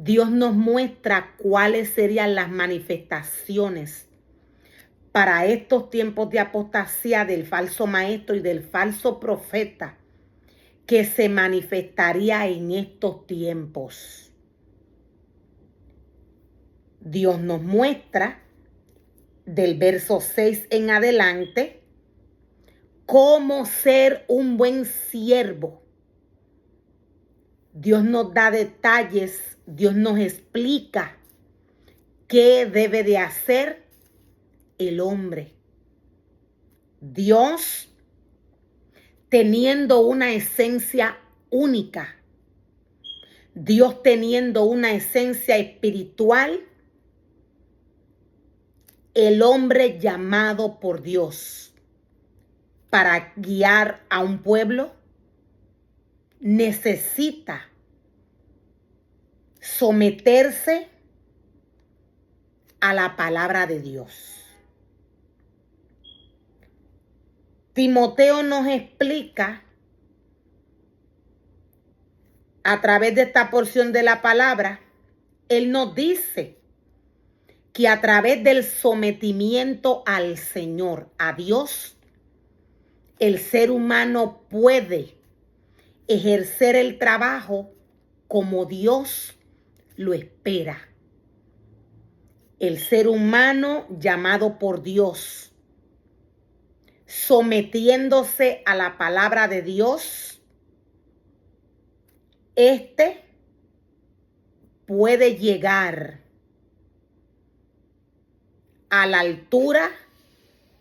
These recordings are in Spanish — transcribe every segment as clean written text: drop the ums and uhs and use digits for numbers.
Dios nos muestra cuáles serían las manifestaciones para estos tiempos de apostasía del falso maestro y del falso profeta que se manifestaría en estos tiempos. Dios nos muestra del verso 6 en adelante cómo ser un buen siervo. Dios nos da detalles, Dios nos explica qué debe de hacer el hombre. Dios, teniendo una esencia única, Dios teniendo una esencia espiritual, el hombre llamado por Dios para guiar a un pueblo necesita someterse a la palabra de Dios. Timoteo nos explica a través de esta porción de la palabra, él nos dice que a través del sometimiento al Señor, a Dios, el ser humano puede ejercer el trabajo como Dios lo espera. El ser humano llamado por Dios, sometiéndose a la palabra de Dios, puede llegar a la altura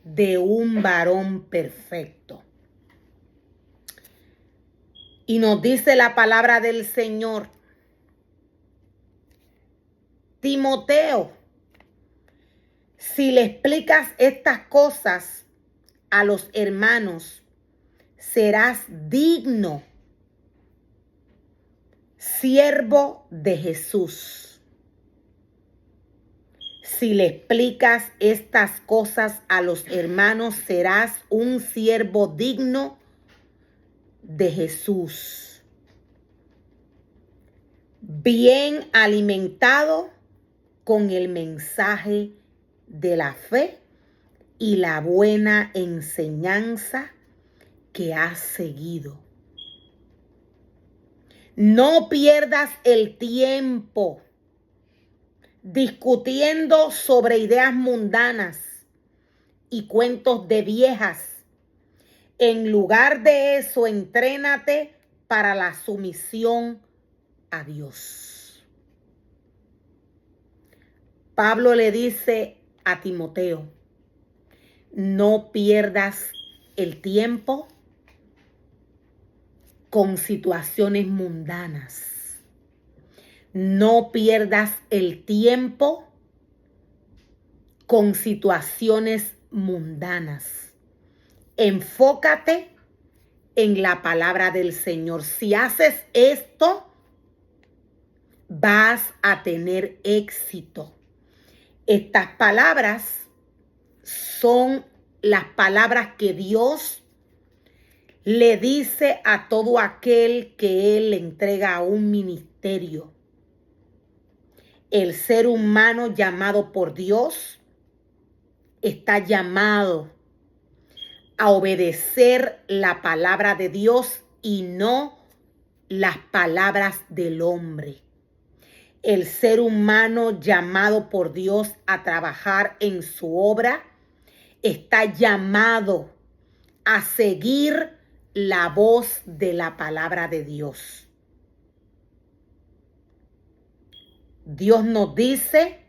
de un varón perfecto. Y nos dice la palabra del Señor: Timoteo, si le explicas estas cosas a los hermanos, serás digno siervo de Jesús. Si le explicas estas cosas a los hermanos, serás un siervo digno de Jesús, bien alimentado con el mensaje de la fe y la buena enseñanza que has seguido. No pierdas el tiempo discutiendo sobre ideas mundanas y cuentos de viejas. En lugar de eso, entrénate para la sumisión a Dios. Pablo le dice a Timoteo: no pierdas el tiempo con situaciones mundanas. No pierdas el tiempo con situaciones mundanas. Enfócate en la palabra del Señor. Si haces esto, vas a tener éxito. Estas palabras son las palabras que Dios le dice a todo aquel que Él le entrega a un ministerio. El ser humano llamado por Dios está llamado a obedecer la palabra de Dios y no las palabras del hombre. El ser humano llamado por Dios a trabajar en su obra está llamado a seguir la voz de la palabra de Dios. Dios nos dice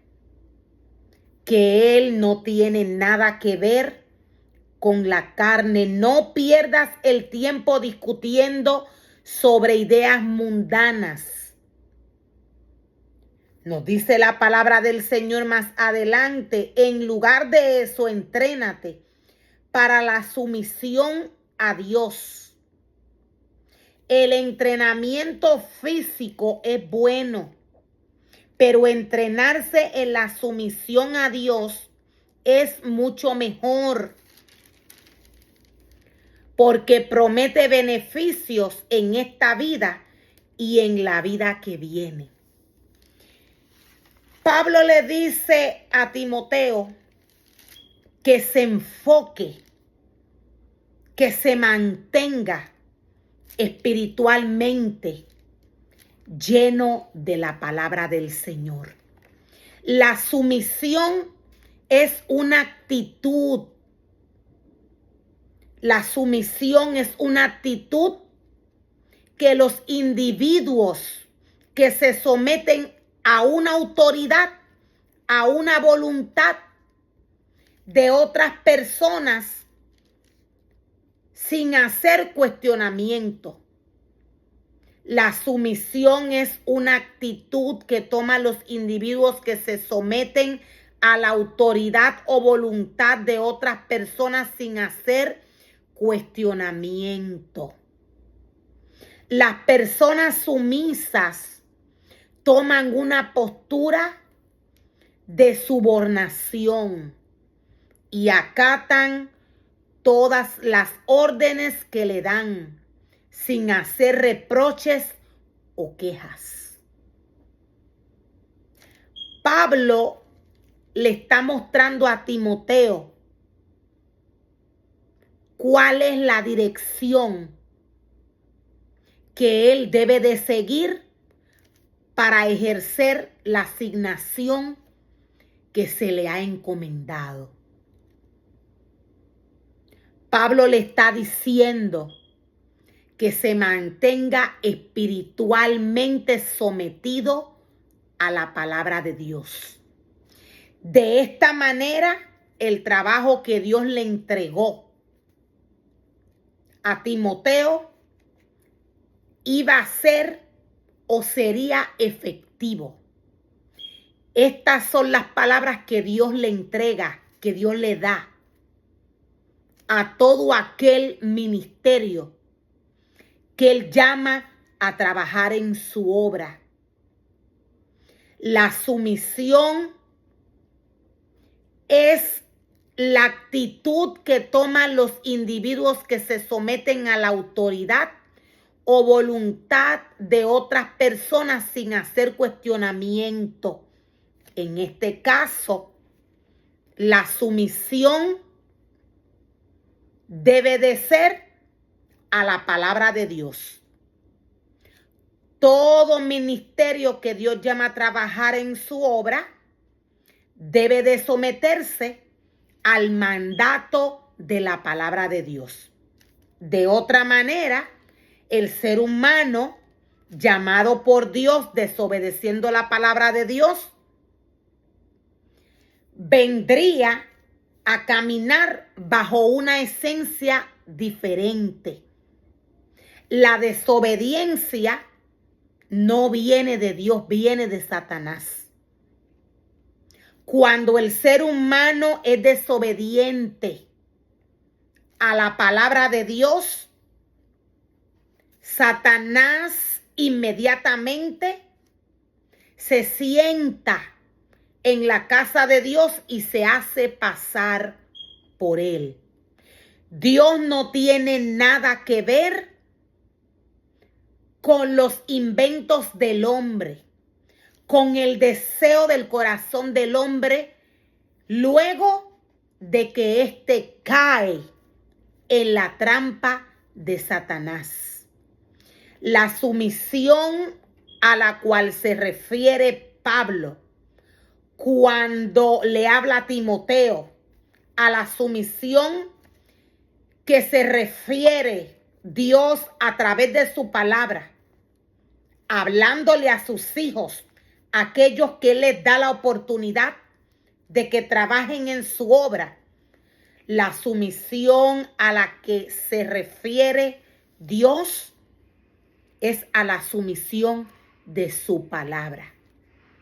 que Él no tiene nada que ver con la carne. No pierdas el tiempo discutiendo sobre ideas mundanas. Nos dice la palabra del Señor más adelante: en lugar de eso, entrénate para la sumisión a Dios. El entrenamiento físico es bueno, pero entrenarse en la sumisión a Dios es mucho mejor, porque promete beneficios en esta vida y en la vida que viene. Pablo le dice a Timoteo que se enfoque, que se mantenga espiritualmente lleno de la palabra del Señor. La sumisión es una actitud. La sumisión es una actitud que los individuos que se someten a una autoridad, a una voluntad de otras personas sin hacer cuestionamiento. La sumisión es una actitud que toman los individuos que se someten a la autoridad o voluntad de otras personas sin hacer cuestionamiento. Las personas sumisas toman una postura de subornación y acatan todas las órdenes que le dan sin hacer reproches o quejas. Pablo le está mostrando a Timoteo cuál es la dirección que él debe de seguir para ejercer la asignación que se le ha encomendado. Pablo le está diciendo que se mantenga espiritualmente sometido a la palabra de Dios. De esta manera, el trabajo que Dios le entregó a Timoteo iba a ser o sería efectivo. Estas son las palabras que Dios le entrega, que Dios le da a todo aquel ministerio que Él llama a trabajar en su obra. La sumisión es la actitud que toman los individuos que se someten a la autoridad o voluntad de otras personas sin hacer cuestionamiento. En este caso, la sumisión debe de ser a la palabra de Dios. Todo ministerio que Dios llama a trabajar en su obra debe de someterse al mandato de la palabra de Dios. De otra manera, el ser humano llamado por Dios, desobedeciendo la palabra de Dios, vendría a caminar bajo una esencia diferente. La desobediencia no viene de Dios, viene de Satanás. Cuando el ser humano es desobediente a la palabra de Dios, Satanás inmediatamente se sienta en la casa de Dios y se hace pasar por él. Dios no tiene nada que ver con los inventos del hombre, con el deseo del corazón del hombre, luego de que éste cae en la trampa de Satanás. La sumisión a la cual se refiere Pablo cuando le habla a Timoteo, a la sumisión que se refiere Dios a través de su palabra, hablándole a sus hijos, aquellos que Él les da la oportunidad de que trabajen en su obra. La sumisión a la que se refiere Dios es a la sumisión de su palabra.